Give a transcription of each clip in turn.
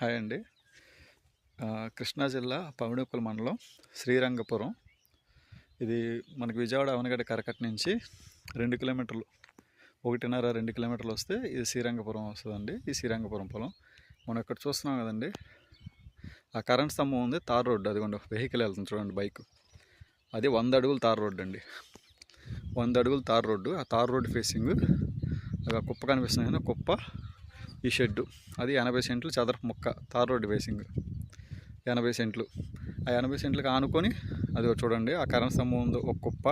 Hi అండి. కృష్ణా జిల్లా పమిడిపల్లి మండలం శ్రీరంగపురం. ఇది మనకి విజయవాడ అవనగడ్డ కరకట్ట నుంచి 2 కిలోమీటర్లు 1.5-2 కిలోమీటర్లు వస్తే ఇది శ్రీరంగపురం వస్తుందండి. ఈ శ్రీరంగపురం పొలం మనం ఇక్కడ చూస్తున్నాం కదండి. ఆ కరెంట్ స్తంభం ఉంది, తార్ రోడ్డు, అదిగోండి వెహికల్ వెళ్తుంది చూడండి, బైక్. అది 100 అడుగుల తార్ రోడ్డు అండి. 100 అడుగుల తార్ రోడ్డు. ఆ తార్ రోడ్డు ఫేసింగ్ ఆ కుప్ప కనిపిస్తుంది కదా, కుప్ప ఈ షెడ్డు అది 80 సెంట్లు చదరపు ముక్క. తార్ రోడ్డు ఫేసింగ్ 80 సెంట్లు. ఆ 80 సెంట్లకు ఆనుకొని అది చూడండి, ఆ కరెంట్ స్తంభం ఉంది, ఒక కుప్ప,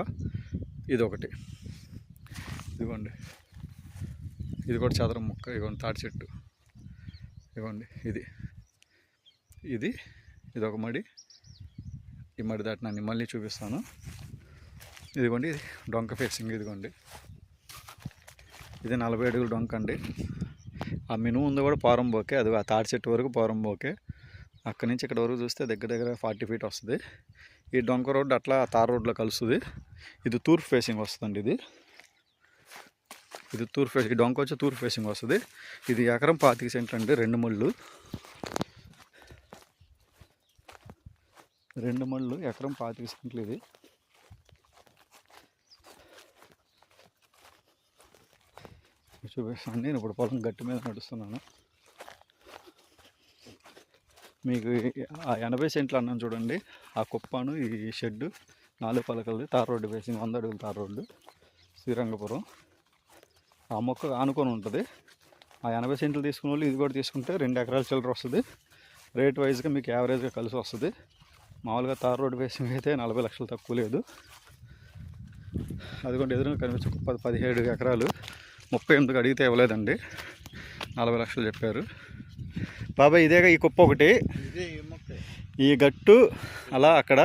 ఇది ఒకటి, ఇదిగోండి, ఇది కూడా చదరం ముక్క. ఇదిగోండి తాటి చెట్టు, ఇదిగోండి, ఇది ఇది ఇది ఒక మడి. ఈ మడి దాటినాన్ని మళ్ళీ చూపిస్తాను. ఇదిగోండి, ఇది డొంక ఫేసింగ్. ఇదిగోండి, ఇది 40 అడుగుల డొంక అండి. ఆ మినుము ఉంది కూడా పోరంబోకే, అది ఆ తాటి చెట్టు వరకు పోరంబోకే. అక్కడి నుంచి ఇక్కడ వరకు చూస్తే దగ్గర దగ్గర 40 ఫీట్ వస్తుంది. ఈ డొంక రోడ్డు అట్లా తార్ రోడ్లో కలుస్తుంది. ఇది తూర్పు ఫేసింగ్ వస్తుందండి. ఇది తూర్పు ఫేసింగ్. ఈ డొంక వచ్చి తూర్పు ఫేసింగ్ వస్తుంది. ఇది ఎకరం 25 సెంట్లు అండి. 2 మళ్ళు ఎకరం 25 సెంట్లు. ఇది చూపిస్తాను. నేను ఇప్పుడు పొలం గట్టి మీద నడుస్తున్నాను. మీకు ఆ 80 సెంట్లు అన్నాను చూడండి, ఆ కుప్పను ఈ షెడ్డు 4 పలకలది తార్ రోడ్డు వేసింది. 100 అడుగుల తార్ రోడ్డు శ్రీరంగపురం. ఆ మొక్క ఆనుకొని ఉంటుంది. ఆ 80 సెంట్లు తీసుకున్న వాళ్ళు ఇది కూడా తీసుకుంటే 2 ఎకరాల చిల్లర వస్తుంది. రేట్ వైజ్గా మీకు యావరేజ్గా కలిసి వస్తుంది. మామూలుగా తార్ రోడ్డు వేసింగ్ అయితే 40 లక్షలు తక్కువ లేదు. అదిగోండి ఎదురుగా కనిపించే కుప్ప 17 ఎకరాలు. 38కి అడిగితే ఇవ్వలేదండి, 40 లక్షలు చెప్పారు. బాబాయ్ ఇదేగా ఈ కుప్ప ఒకటి, ఈ గట్టు అలా అక్కడ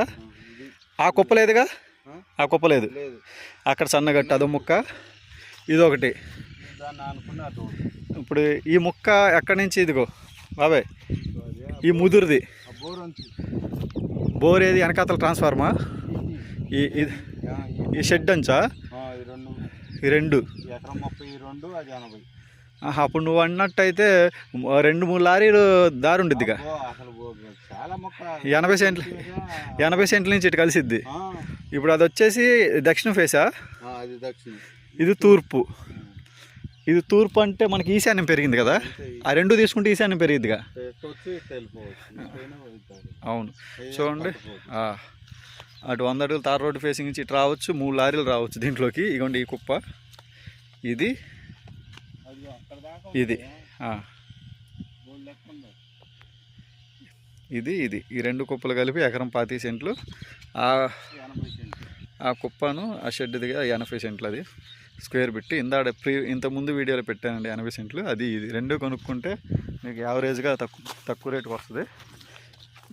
ఆ కుప్ప లేదుగా, ఆ కుప్ప లేదు, అక్కడ సన్నగట్టు అదో ముక్క, ఇదొకటి. ఇప్పుడు ఈ ముక్క ఎక్కడి నుంచి, ఇదిగో బాబాయ్ ఈ ముదురుది బోర్ ఏది వెనకాతల ట్రాన్స్ఫార్మా, ఈ షెడ్ అంచా, ఈ 2 అప్పుడు నువ్వు అన్నట్టయితే 2-3 లారీలు దారి ఉండిద్దిగా. 80 సెంట్ల నుంచి ఇటు కలిసిద్ది. ఇప్పుడు అది వచ్చేసి దక్షిణ ఫేసా, ఇది తూర్పు. ఇది తూర్పు అంటే మనకి ఈశాన్యం పెరిగింది కదా, ఆ 2 తీసుకుంటే ఈశాన్యం పెరిగిద్దిగా. అవును చూడండి, అటు 100 అడుగులు తార్ రోడ్డు ఫేసింగ్ నుంచి ఇటు రావచ్చు, 3 లారీలు రావచ్చు దీంట్లోకి. ఇగోండి ఈ కుప్ప, ఇది ఇది ఇది ఇది ఈ 2 కుప్పలు కలిపి ఎకరం 25 సెంట్లు. ఆ కుప్పను ఆ షెడ్ దిగా 80 సెంట్లు. అది స్క్వేర్ పెట్టి ఇంతకుముందు వీడియోలో పెట్టానండి 80 సెంట్లు. అది ఇది 2 కొనుక్కుంటే మీకు యావరేజ్గా తక్కువ రేటుకి వస్తుంది.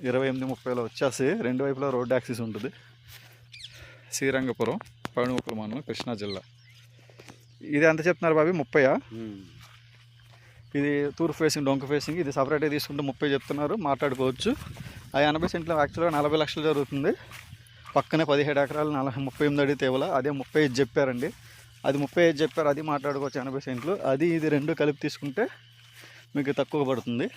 28-30లో వచ్చేసి 2 వైపులా రోడ్ యాక్సిస్ ఉంటుంది. శ్రీరంగపురం పమిడిపల్లి మండలం కృష్ణా జిల్లా. ఇది ఎంత చెప్తున్నారు బాబీ? 30. ఇది తూర్పు ఫేసింగ్, డొంక ఫేసింగ్. ఇది సపరేట్గా తీసుకుంటే 30 చెప్తున్నారు, మాట్లాడుకోవచ్చు. ఆ 80 సెంట్లు యాక్చువల్గా 40 లక్షలు జరుగుతుంది. పక్కనే 17 ఎకరాలు 38 అడిగితే ఇవ్వాల, అదే 35 చెప్పారండి. అది 35 చెప్పారు, అది మాట్లాడుకోవచ్చు 80 సెంట్లు. అది ఇది 2 కలిపి తీసుకుంటే మీకు తక్కువ పడుతుంది.